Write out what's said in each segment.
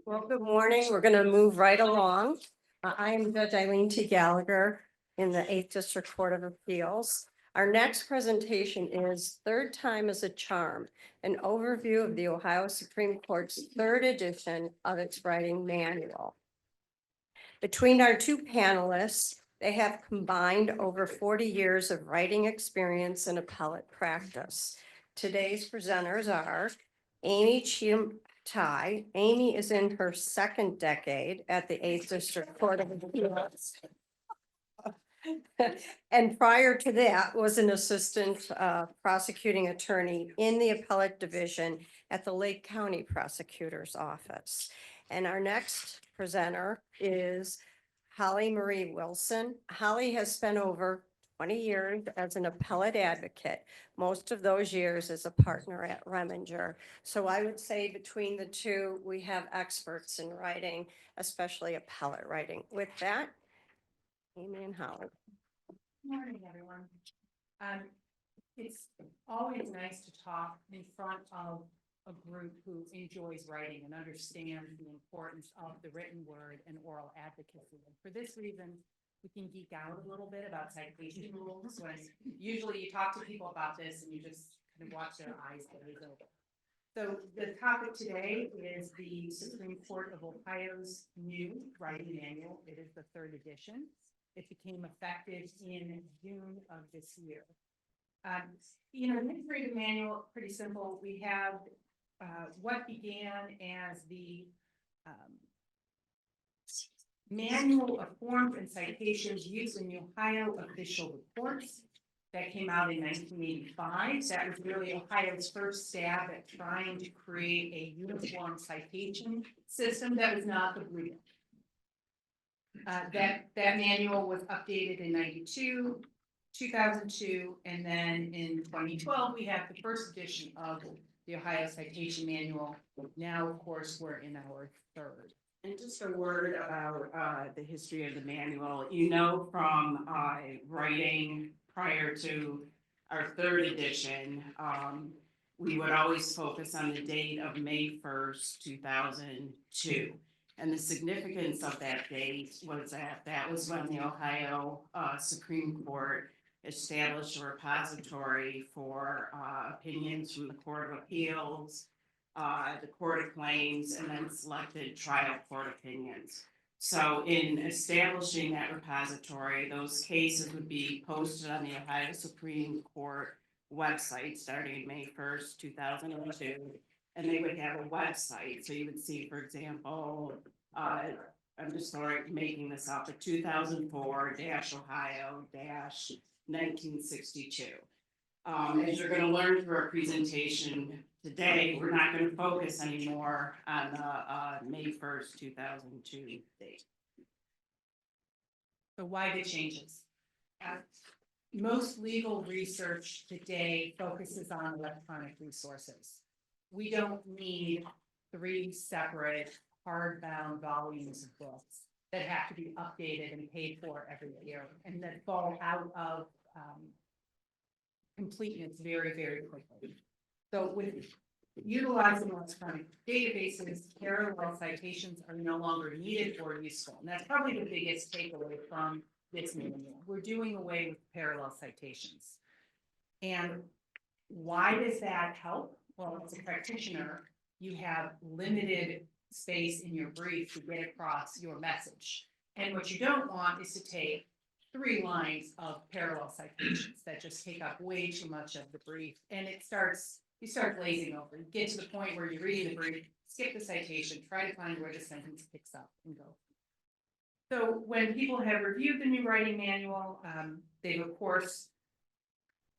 Well, good morning. We're going to move right along. I am Judge Eileen T. Gallagher in the 8th District Court of Appeals. Our next presentation is Third Time is a Charm, an overview of the Ohio Supreme Court's third edition of its writing manual. Between our two panelists, they have combined over 40 years of writing experience in appellate practice. Today's presenters are Amy Cheatham Tai. Amy is in her second decade at the 8th District Court of Appeals. And prior to that was an assistant prosecuting attorney in the appellate division at the Lake County Prosecutor's Office. And our next presenter is Holly Marie Wilson. Holly has spent over 20 years as an appellate advocate, most of those years as a partner at Reminger. So I would say between the two, we have experts in writing, especially appellate writing. With that, Amy and Holly. Good morning, everyone. It's always nice to talk in front of a group who enjoys writing and understands the importance of the written word and oral advocacy. And for this reason, we can geek out a little bit about citation rules when usually you talk to people about this and you just kind of watch their eyes glaze over. So the topic today is the Supreme Court of Ohio's new writing manual. It is the third edition. It became effective in June of this year. The history of the manual, pretty simple. We have what began as the manual of forms and citations used in the Ohio official reports that came out in 1985. That was really Ohio's first stab at trying to create a uniform citation system that was not the Blue Book. That manual was updated in 92, 2002, and then in 2012, we have the first edition of the Ohio Citation Manual. Now, of course, we're in our third. And just a word about the history of the manual. From writing prior to our third edition, we would always focus on the date of May 1st, 2002. And the significance of that date was that was when the Ohio Supreme Court established a repository for opinions from the Court of Appeals, the Court of Claims, and then selected trial court opinions. So in establishing that repository, those cases would be posted on the Ohio Supreme Court website starting May 1st, 2002. And they would have a website. So you would see, for example, I'm just making this up, a 2004-Ohio-1962. As you're going to learn through our presentation today, we're not going to focus anymore on the May 1st, 2002 date. So why the changes? Most legal research today focuses on electronic resources. We don't need 3 separate hardbound volumes of books that have to be updated and paid for every year and that fall out of completeness very, very quickly. So with utilizing electronic databases, parallel citations are no longer needed or useful. And that's probably the biggest takeaway from this manual. We're doing away with parallel citations. And why does that help? Well, as a practitioner, you have limited space in your brief to get across your message. And what you don't want is to take 3 lines of parallel citations that just take up way too much of the brief. And you start glazing over. You get to the point where you're reading the brief, skip the citation, try to find where the sentence picks up and go. So when people have reviewed the new writing manual, they've of course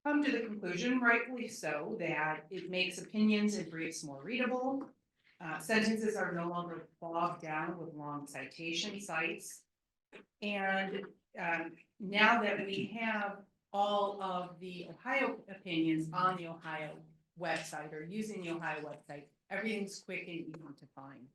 come to the conclusion, rightfully so, that it makes opinions and briefs more readable. Sentences are no longer bogged down with long citation sites. And now that we have all of the Ohio opinions on the Ohio website or using the Ohio website, everything's quick and easy to find.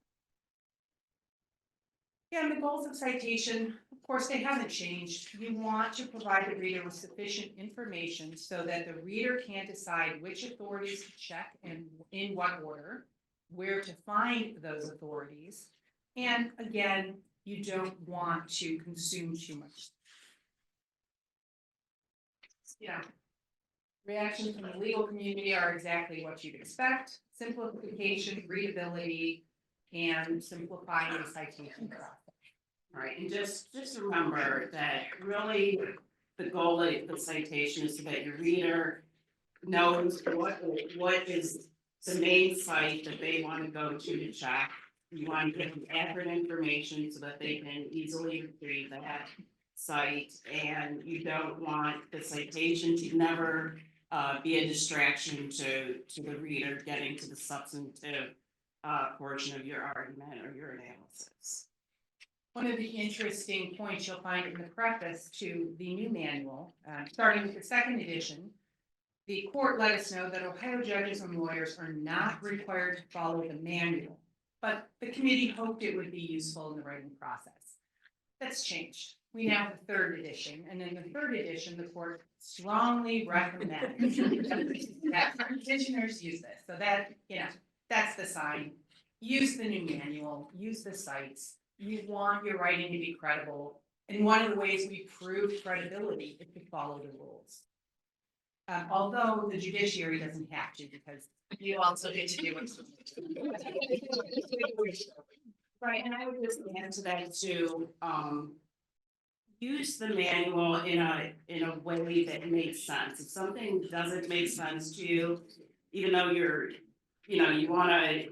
And the goals of citation, of course, they haven't changed. You want to provide the reader with sufficient information so that the reader can decide which authorities to check and in what order, where to find those authorities. And again, you don't want to consume too much. Yeah. Reactions from the legal community are exactly what you'd expect: simplification, readability, and simplifying the citation process. All right, and just remember that really the goal of the citation is so that your reader knows what is the main site that they want to go to check. You want to give them accurate information so that they can easily retrieve that site, and you don't want the citation to never be a distraction to the reader getting to the substantive portion of your argument or your analysis. One of the interesting points you'll find in the preface to the new manual, starting with the second edition, the court let us know that Ohio judges and lawyers are not required to follow the manual, but the committee hoped it would be useful in the writing process. That's changed. We now have the third edition, and in the third edition, the court strongly recommends that petitioners use this. So that, that's the sign. Use the new manual, use the sites. You want your writing to be credible. And one of the ways we prove credibility is to follow the rules. Although the judiciary doesn't have to, because you also get to do it. Right, and I would just add to that too, use the manual in a way that makes sense. If something doesn't make sense to you, even though you wanna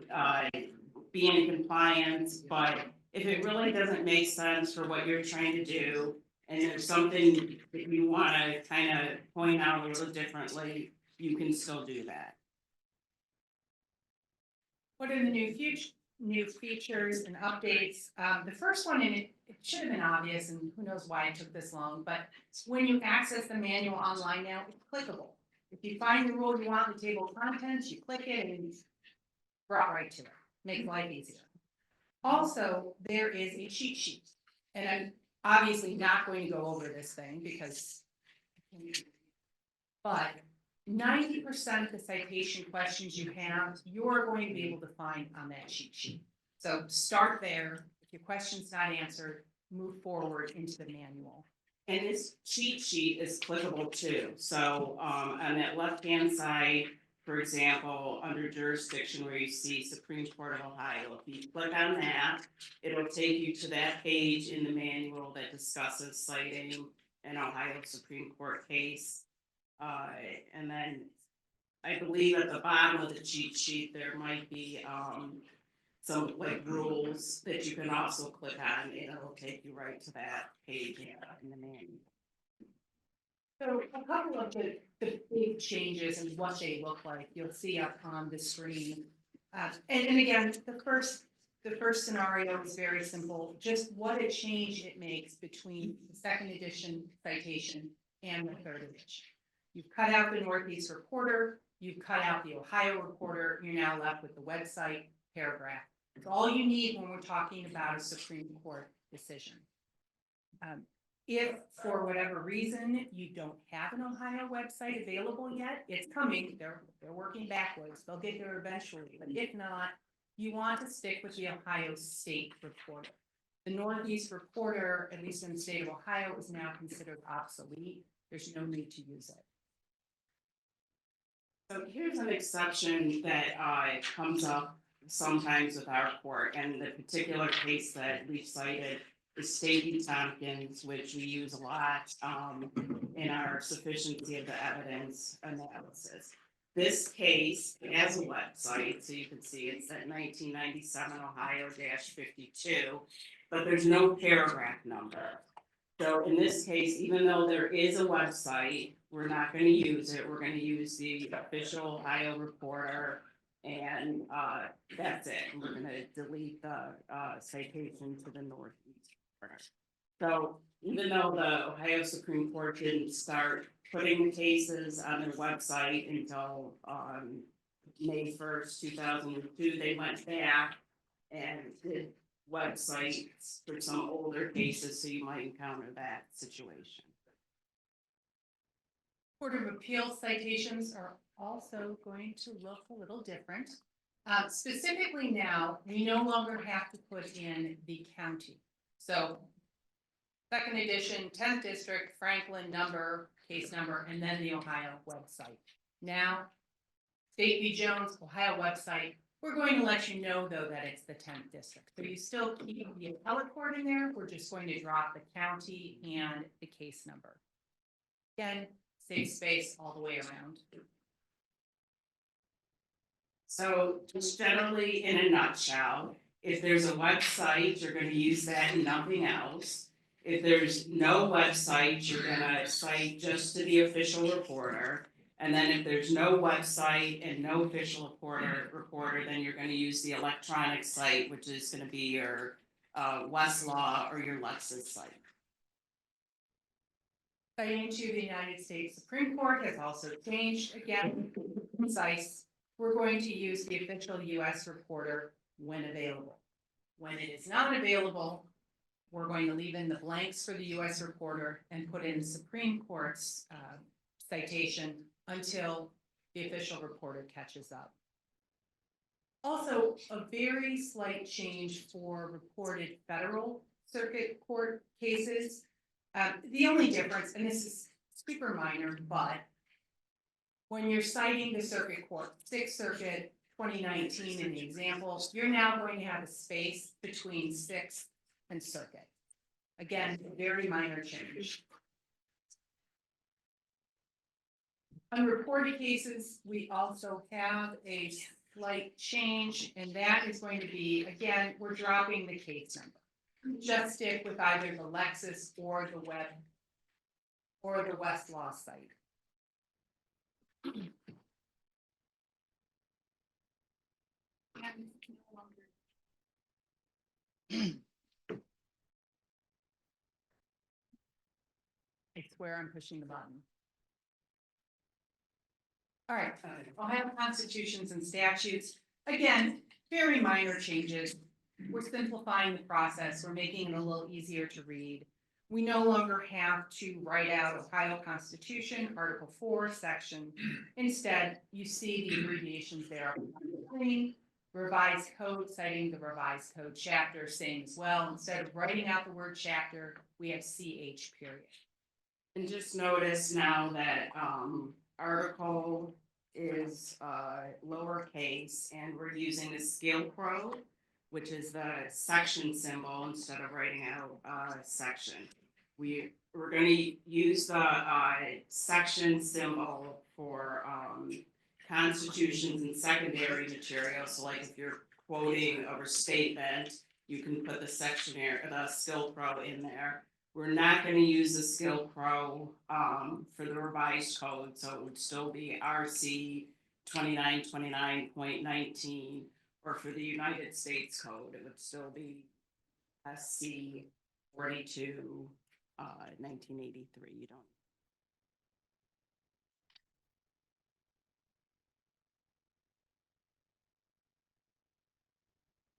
be in compliance, but if it really doesn't make sense for what you're trying to do, and there's something that you wanna kind of point out a little differently, you can still do that. What are the new features and updates? The first one, and it should have been obvious, and who knows why it took this long, but when you access the manual online now, it's clickable. If you find the rule you want in the table of contents, you click it and it's brought right to it. Makes life easier. Also, there is a cheat sheet, and I'm obviously not going to go over this thing because, but 90% of the citation questions you have, you're going to be able to find on that cheat sheet. So start there. If your question's not answered, move forward into the manual. And this cheat sheet is clickable too. So on that left-hand side, for example, under jurisdiction where you see Supreme Court of Ohio, if you click on that, it'll take you to that page in the manual that discusses citing an Ohio Supreme Court case. And then I believe at the bottom of the cheat sheet, there might be some like rules that you can also click on, and it'll take you right to that page in the manual. So a couple of the big changes and what they look like, you'll see up on the screen. And again, the first scenario is very simple, just what a change it makes between the second edition citation and the third edition. You've cut out the Northeast Reporter, you've cut out the Ohio Reporter, you're now left with the website paragraph. It's all you need when we're talking about a Supreme Court decision. If for whatever reason you don't have an Ohio website available yet, it's coming. They're working backwards. They'll get there eventually. But if not, you want to stick with the Ohio State Reporter. The Northeast Reporter, at least in the state of Ohio, is now considered obsolete. There's no need to use it. So here's an exception that comes up sometimes with our court, and the particular case that we've cited is State v. Tompkins, which we use a lot in our sufficiency of the evidence analysis. This case has a website, so you can see it's at 1997 Ohio-52, but there's no paragraph number. So in this case, even though there is a website, we're not going to use it. We're going to use the official Ohio Reporter, and that's it. We're going to delete the citation to the Northeast Reporter. So even though the Ohio Supreme Court didn't start putting the cases on their website until May 1st, 2002, they went back and did websites for some older cases, so you might encounter that situation. Court of Appeals citations are also going to look a little different. Specifically now, we no longer have to put in the county. So second edition, 10th district, Franklin number, case number, and then the Ohio website. Now, State v. Jones, Ohio website, we're going to let you know though that it's the 10th district. So you still keep the appellate court in there, we're just going to drop the county and the case number. Again, save space all the way around. So just generally, in a nutshell, if there's a website, you're gonna use that and nothing else. If there's no website, you're gonna cite just to the official reporter. And then if there's no website and no official reporter, then you're gonna use the electronic site, which is gonna be your Westlaw or your Lexis site. Citing to the United States Supreme Court has also changed again, concise. We're going to use the official US reporter when available. When it is not available, we're going to leave in the blanks for the US reporter and put in the Supreme Court's citation until the official reporter catches up. Also, a very slight change for reported federal circuit court cases. The only difference, and this is super minor, but when you're citing the circuit court, 6th Circuit, 2019 in the example, you're now going to have a space between 6th and circuit. Again, very minor change. Unreported cases, we also have a slight change, and that is going to be, again, we're dropping the case number. Just stick with either the Lexis or the web or the Westlaw site. I swear I'm pushing the button. All right, Ohio constitutions and statutes. Again, very minor changes. We're simplifying the process. We're making it a little easier to read. We no longer have to write out Ohio Constitution, Article 4, section. Instead, you see the abbreviations there on the screen. Revised code, citing the revised code chapter, same as well. Instead of writing out the word chapter, we have CH period. And just notice now that article is lowercase and we're using the scale pro, which is the section symbol instead of writing out section. We're going to use the section symbol for constitutions and secondary material. So like if you're quoting a statement, you can put the skill pro in there. We're not going to use the skill pro for the revised code, so it would still be RC 2929.19, or for the United States Code, it would still be SC 42 1983. You don't.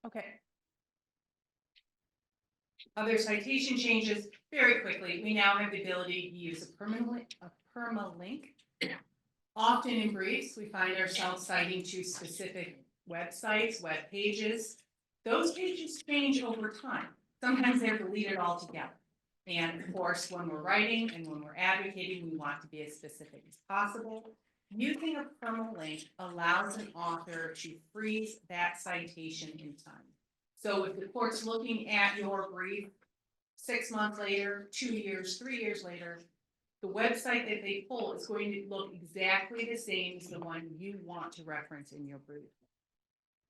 Okay. Other citation changes, very quickly. We now have the ability to use a permalink. Often in briefs, we find ourselves citing to specific websites, web pages. Those pages change over time. Sometimes they're deleted altogether. And of course, when we're writing and when we're advocating, we want to be as specific as possible. Using a permalink allows an author to freeze that citation in time. So if the court's looking at your brief 6 months later, 2 years, 3 years later, the website that they pull is going to look exactly the same as the one you want to reference in your brief.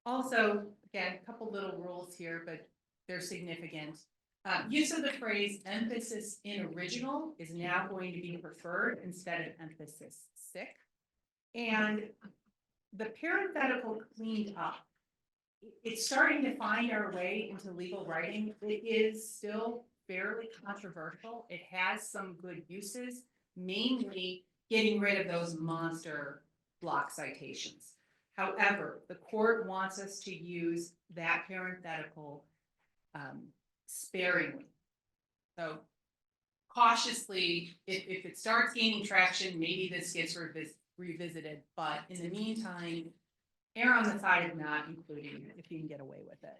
Also, again, a couple little rules here, but they're significant. Use of the phrase emphasis in original is now going to be preferred instead of emphasis sick. And the parenthetical cleaned up. It's starting to find our way into legal writing. It is still fairly controversial. It has some good uses, mainly getting rid of those monster block citations. However, the court wants us to use that parenthetical sparingly. So cautiously, if it starts gaining traction, maybe this gets revisited. But in the meantime, err on the side of not including it if you can get away with it.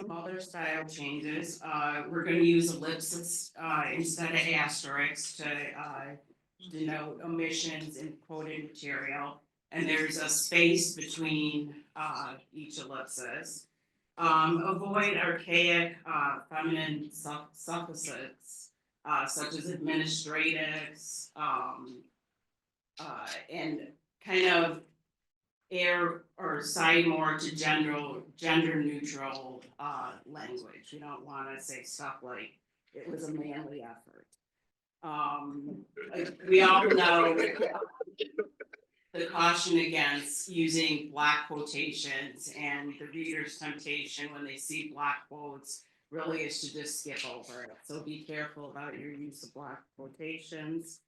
Some other style changes, we're gonna use ellipses, instead of asterisks to, denote omissions in quoted material. And there's a space between, each ellipsis. Avoid archaic, feminine suffixes, such as administratives, and kind of air or side more to gender neutral language. You don't want to say stuff like it was a manly effort. We all know the caution against using block quotations, and the reader's temptation when they see block quotes really is to just skip over it. So be careful about your use of block quotations.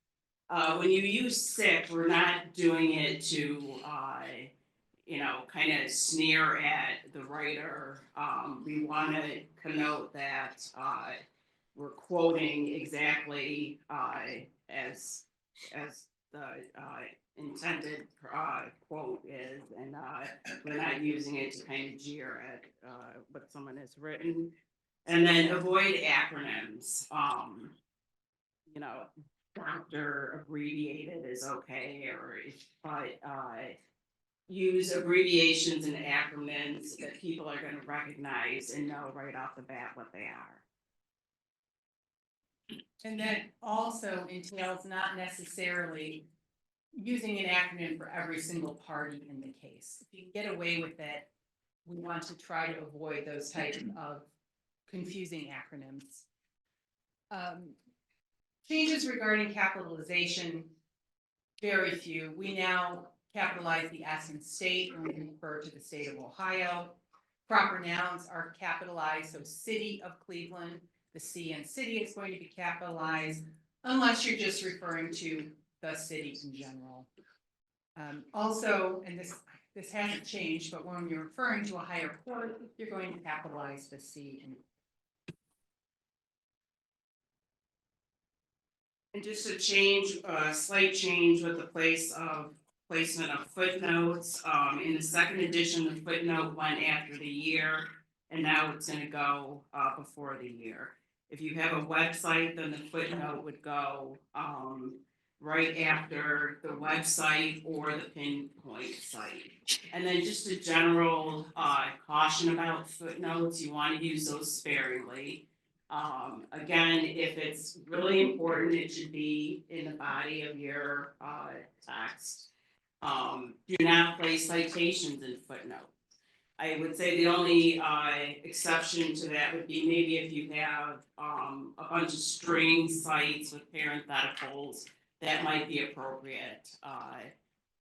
When you use sick, we're not doing it to, kind of sneer at the writer. We want to connote that we're quoting exactly as the intended quote is, and we're not using it to kind of jeer at what someone has written. And then avoid acronyms. Doctor abbreviated is okay, but use abbreviations and acronyms that people are going to recognize and know right off the bat what they are. And that also entails not necessarily using an acronym for every single party in the case. If you can get away with it, we want to try to avoid those types of confusing acronyms. Changes regarding capitalization, very few. We now capitalize the S in state when we refer to the state of Ohio. Proper nouns are capitalized, so city of Cleveland, the C in city is going to be capitalized, unless you're just referring to the city in general. Also, and this hasn't changed, but when you're referring to a higher court, you're going to capitalize the C in. And just a change, slight change with the placement of footnotes. In the second edition, the footnote went after the year, and now it's gonna go before the year. If you have a website, then the footnote would go right after the website or the pinpoint site. And then just a general caution about footnotes, you want to use those sparingly. Again, if it's really important, it should be in the body of your text. Do not place citations in footnotes. I would say the only exception to that would be maybe if you have a bunch of string cites with parentheticals, that might be appropriate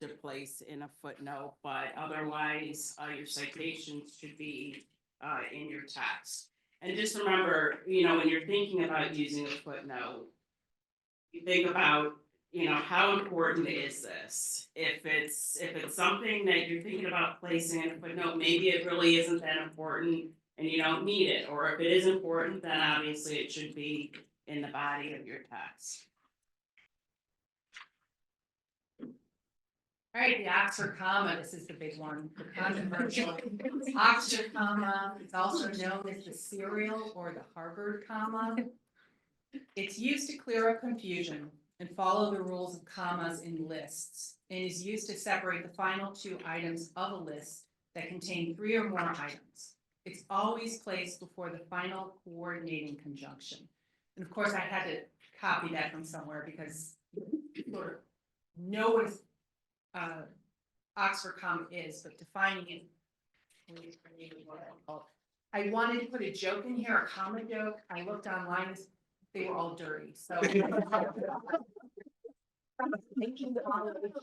to place in a footnote, but otherwise your citations should be in your text. And just remember, when you're thinking about using a footnote, you think about, how important is this? If it's something that you're thinking about placing in a footnote, maybe it really isn't that important and you don't need it. Or if it is important, then obviously it should be in the body of your text. All right, the Oxford comma, this is the big one, the controversial. Oxford comma is also known as the serial or the Harvard comma. It's used to clear up confusion and follow the rules of commas in lists, and is used to separate the final two items of a list that contain 3 or more items. It's always placed before the final coordinating conjunction. And of course, I had to copy that from somewhere because sort of know what Oxford comma is, but defining it. I wanted to put a joke in here, a comma joke. I looked online, they were all dirty, so. Thinking that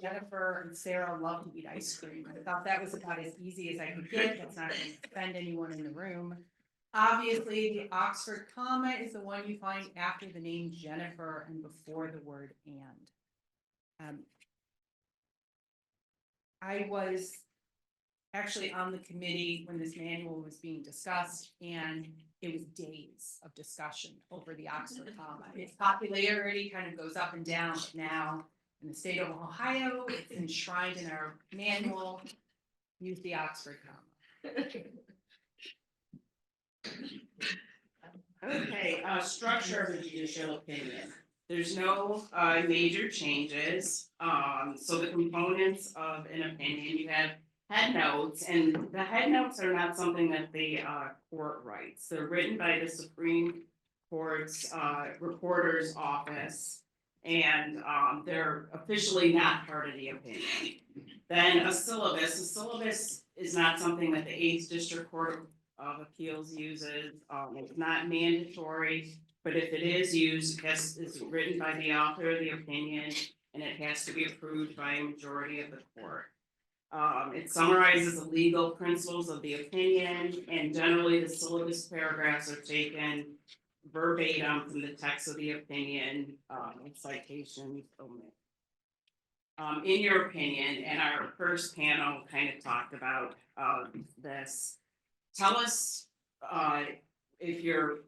Jennifer and Sarah love to eat ice cream. I thought that was about as easy as I could get. That's not going to offend anyone in the room. Obviously, the Oxford comma is the one you find after the name Jennifer and before the word and. I was actually on the committee when this manual was being discussed, and it was days of discussion over the Oxford comma. Its popularity kind of goes up and down now. In the state of Ohio, it's enshrined in our manual, use the Oxford comma. Okay, structure of the judicial opinion. There's no major changes. So the components of an opinion, you have head notes, and the head notes are not something that the court writes. They're written by the Supreme Court's reporter's office, and they're officially not part of the opinion. Then a syllabus is not something that the Eighth District Court of Appeals uses. It's not mandatory, but if it is used, it's written by the author of the opinion, and it has to be approved by a majority of the court. It summarizes the legal principles of the opinion, and generally the syllabus paragraphs are taken verbatim from the text of the opinion, with citations omitted. In your opinion, and our first panel kind of talked about this, tell us if you're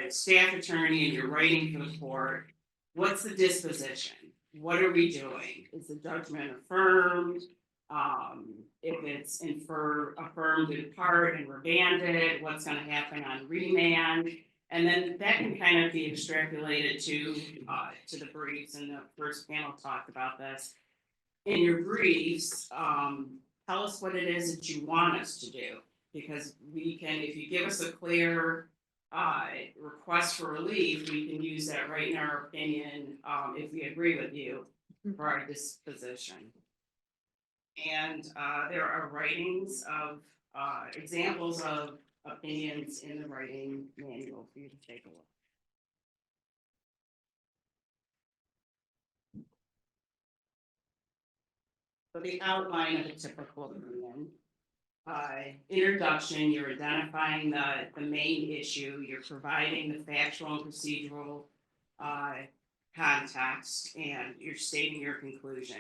staff attorney and you're writing for the court, what's the disposition? What are we doing? Is the judgment affirmed? If it's affirmed in part and remanded, what's going to happen on remand? And then that can kind of be extrapolated to the briefs, and the first panel talked about this. In your briefs, tell us what it is that you want us to do, because we can, if you give us a clear request for relief, we can use that right in our opinion, if we agree with you for our disposition. And there are writings of examples of opinions in the writing manual for you to take a look. So the outline of a typical opinion. Introduction, you're identifying the main issue, you're providing the factual and procedural context, and you're stating your conclusion.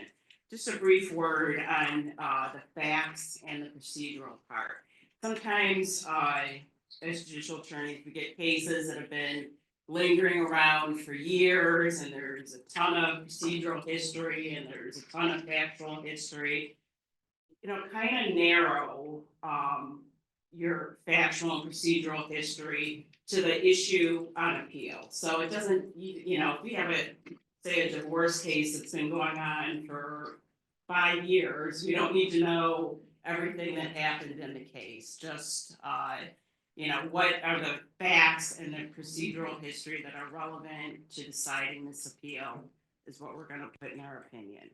Just a brief word on the facts and the procedural part. Sometimes, as judicial attorneys, we get cases that have been lingering around for years, and there's a ton of procedural history, and there's a ton of factual history. You know, kind of narrow your factual and procedural history to the issue on appeal. So it doesn't, you know, if we have say a divorce case that's been going on for 5 years, we don't need to know everything that happened in the case. Just, you know, what are the facts and the procedural history that are relevant to deciding this appeal is what we're going to put in our opinion.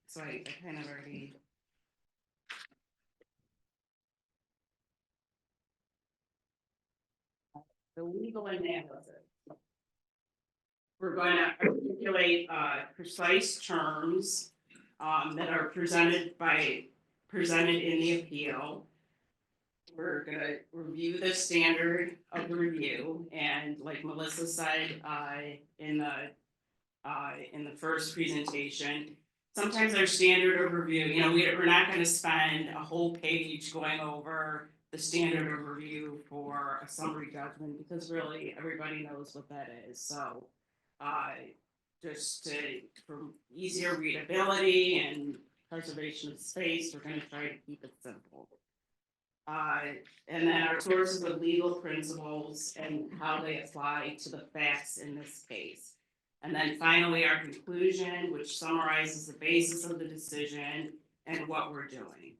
So I kind of already. The legal analysis. We're going to articulate precise terms that are presented in the appeal. We're going to review the standard of the review, and like Melissa said in the first presentation, sometimes our standard of review, you know, we're not going to spend a whole page going over the standard of review for a summary judgment, because really everybody knows what that is. So for easier readability and preservation of space, we're going to try to keep it simple. And then our sources of legal principles and how they apply to the facts in this case. And then finally, our conclusion, which summarizes the basis of the decision and what we're doing,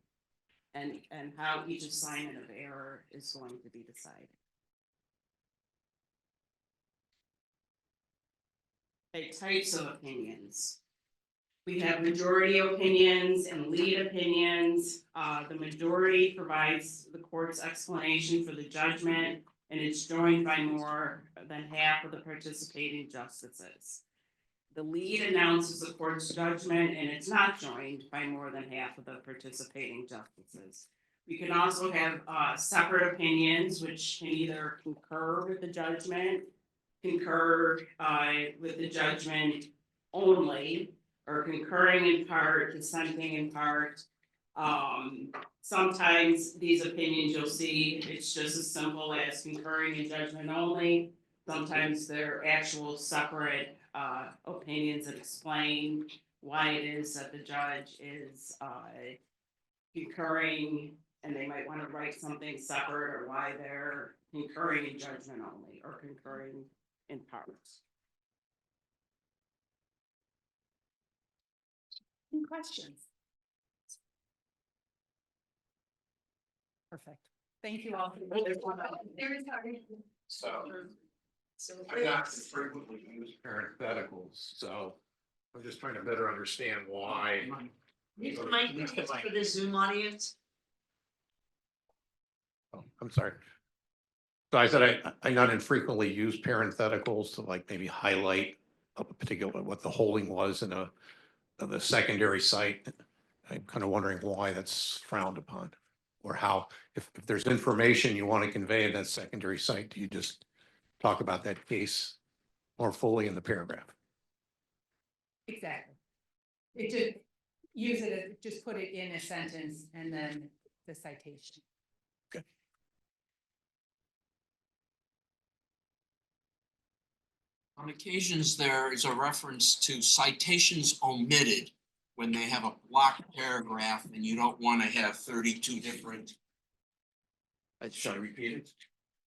and how each assignment of error is going to be decided. Okay, types of opinions. We have majority opinions and lead opinions. The majority provides the court's explanation for the judgment, and it's joined by more than half of the participating justices. The lead announces the court's judgment, and it's not joined by more than half of the participating justices. We can also have separate opinions, which can either concur with the judgment, concur with the judgment only, or concurring in part, dissenting in part. Sometimes these opinions you'll see, it's just as simple as concurring in judgment only. Sometimes they're actual separate opinions and explain why it is that the judge is concurring, and they might want to write something separate, or why they're concurring in judgment only or concurring in parts. Any questions? Perfect. Thank you all. So I not frequently use parentheticals, so I'm just trying to better understand why. Use the mic for the Zoom audience. Oh, I'm sorry. So I said I not infrequently use parentheticals to like maybe highlight a particular, what the holding was in the secondary site. I'm kind of wondering why that's frowned upon, or how, if there's information you want to convey in that secondary site, do you just talk about that case more fully in the paragraph? Exactly. It just use it, just put it in a sentence and then the citation. On occasions, there is a reference to citations omitted when they have a block paragraph and you don't want to have 32 different. Should I repeat it?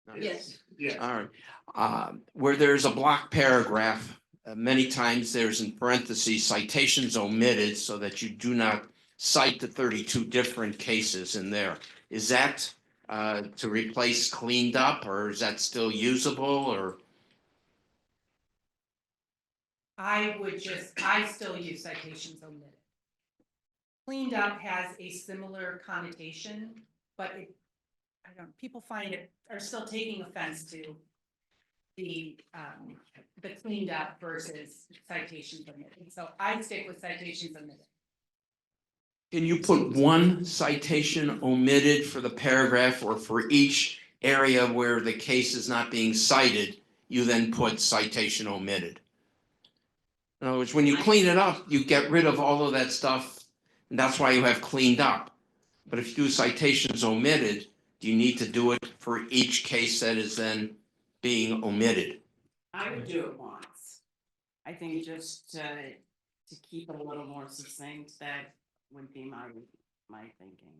No. Yes. Yeah. All right. Where there's a block paragraph, many times there's in parentheses citations omitted so that you do not cite the 32 different cases in there. Is that to replace cleaned up, or is that still usable, or? I still use citations omitted. Cleaned up has a similar connotation, but people find it, are still taking offense to the cleaned up versus citations omitted. So I stick with citations omitted. Can you put one citation omitted for the paragraph, or for each area where the case is not being cited, you then put citation omitted? In other words, when you clean it up, you get rid of all of that stuff, and that's why you have cleaned up. But if you do citations omitted, do you need to do it for each case that is then being omitted? I would do it once. I think just to keep it a little more succinct, that would be my thinking.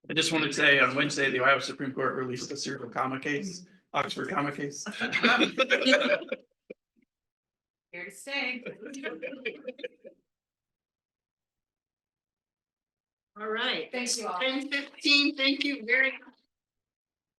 I just want to say on Wednesday, the Ohio Supreme Court released a serial comma case, Oxford comma case. Here to stay. All right. Thank you all. 10:15, thank you very much.